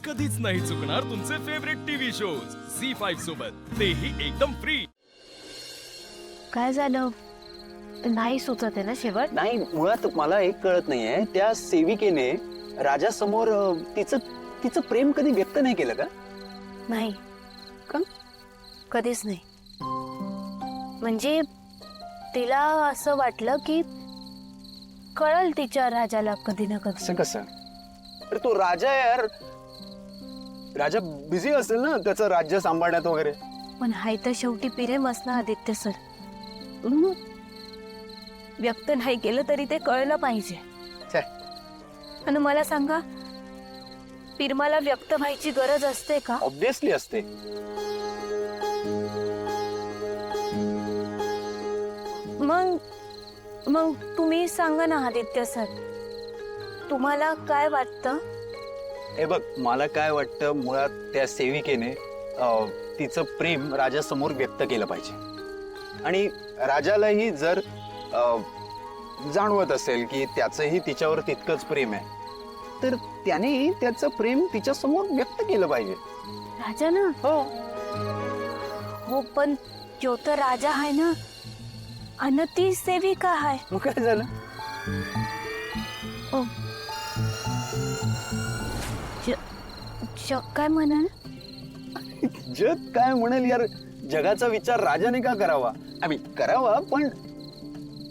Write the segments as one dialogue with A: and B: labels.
A: कधीच नाही चुकणार तुमचे फेवरेट टीव्ही शोज झी5 सोबत, तेही एकदम फ्री.
B: काय झालं? नाही सुचत आहे ना शेवट?
C: नाही, मुळात मला एक कळत नाहीये, त्या सेविकेने राजासमोर तिचं तिचं प्रेम कधी व्यक्त नाही केलं का?
B: नाही.
C: का?
B: कधीच नाही. म्हणजे तिला असं वाटलं की कळल तिच्या राजाला कधी ना कधी.
C: असं कसं? अरे तो राजा आहे यार, राजा बिझी असेल ना त्याचं राज्य सांभाळण्यात वगैरे.
B: पण हाय तर शेवटी प्रेमच ना आदित्य सर. व्यक्त नाही केलं तरी ते कळलं पाहिजे.
C: छे.
B: आणि मला सांगा, प्रेमाला व्यक्त व्हायची गरज असते का?
C: ऑब्विसली असते.
B: मग मग तुम्ही सांगा ना आदित्य सर, तुम्हाला काय वाटतं?
C: हे बघ, मला काय वाटतं, मुळात त्या सेविकेने तिचं प्रेम राजासमोर व्यक्त केलं पाहिजे. आणि राजालाही जर जाणवत असेल की त्याचंही तिच्यावर तितकंच प्रेम आहे, तर त्याने त्याचं प्रेम तिच्या समोर व्यक्त केलं पाहिजे.
B: राजा ना? हो, पण तो तर राजा आहे ना, आणि ती सेविका आहे.
C: मग काय झालं?
B: ओ, काय म्हणाल?
C: जग काय म्हणेल यार, जगाचा विचार राजाने का करावा? आम्ही करावा, पण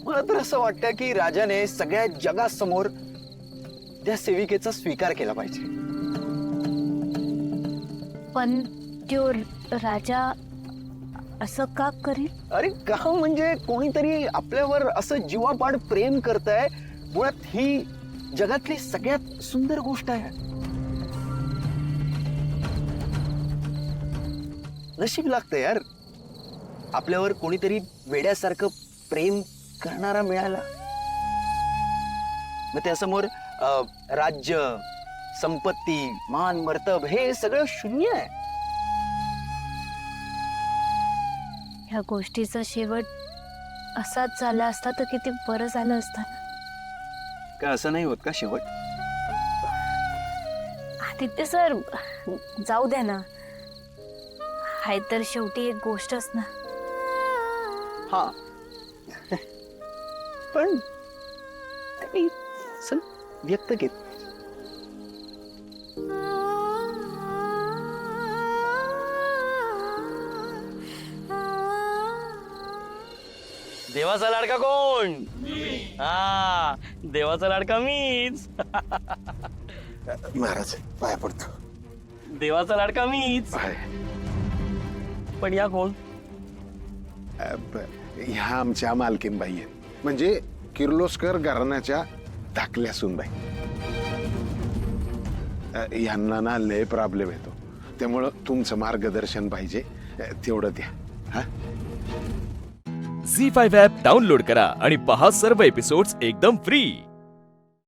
C: मला तर असं वाटतं की राजाने सगळ्या जगासमोर त्या सेविकेचा स्वीकार केला पाहिजे.
B: पण तो राजा असं का करेल?
C: अरे का म्हणजे, कोणीतरी आपल्यावर असं जीवापाड प्रेम करतंय. मुळात ही जगातली सगळ्यात सुंदर गोष्ट आहे. नशीब लागतं यार, आपल्यावर कोणीतरी वेड्यासारखं प्रेम करणारा मिळाला. मग त्यासमोर राज्य, संपत्ती, मान, मर्तब हे सगळं शून्य आहे.
B: ह्या गोष्टीचा शेवट असाच झाला असता तर किती बरं झालं असतं.
C: का असं नाही होत का शेवट?
B: आदित्य सर, जाऊ द्या ना. हाय तर शेवटी एक गोष्टच ना.
C: हा. पण चल व्यक्त केलं.
D: देवाचा लाडका कोण? हा, देवाचा लाडका मीच.
E: महाराज पाया पडतो.
D: देवाचा लाडका मीच. पण या कोण?
E: ह्या आमच्या मालकीनबाई आहेत, म्हणजे किर्लोस्कर घराण्याच्या धाकल्या सूनबाई. यांना ना लय प्रॉब्लेम येतो, त्यामुळं तुमचं मार्गदर्शन पाहिजे, तेवढं द्या. हा,
A: झी5 ॲप डाउनलोड करा आणि पहा सर्व एपिसोड्स एकदम फ्री.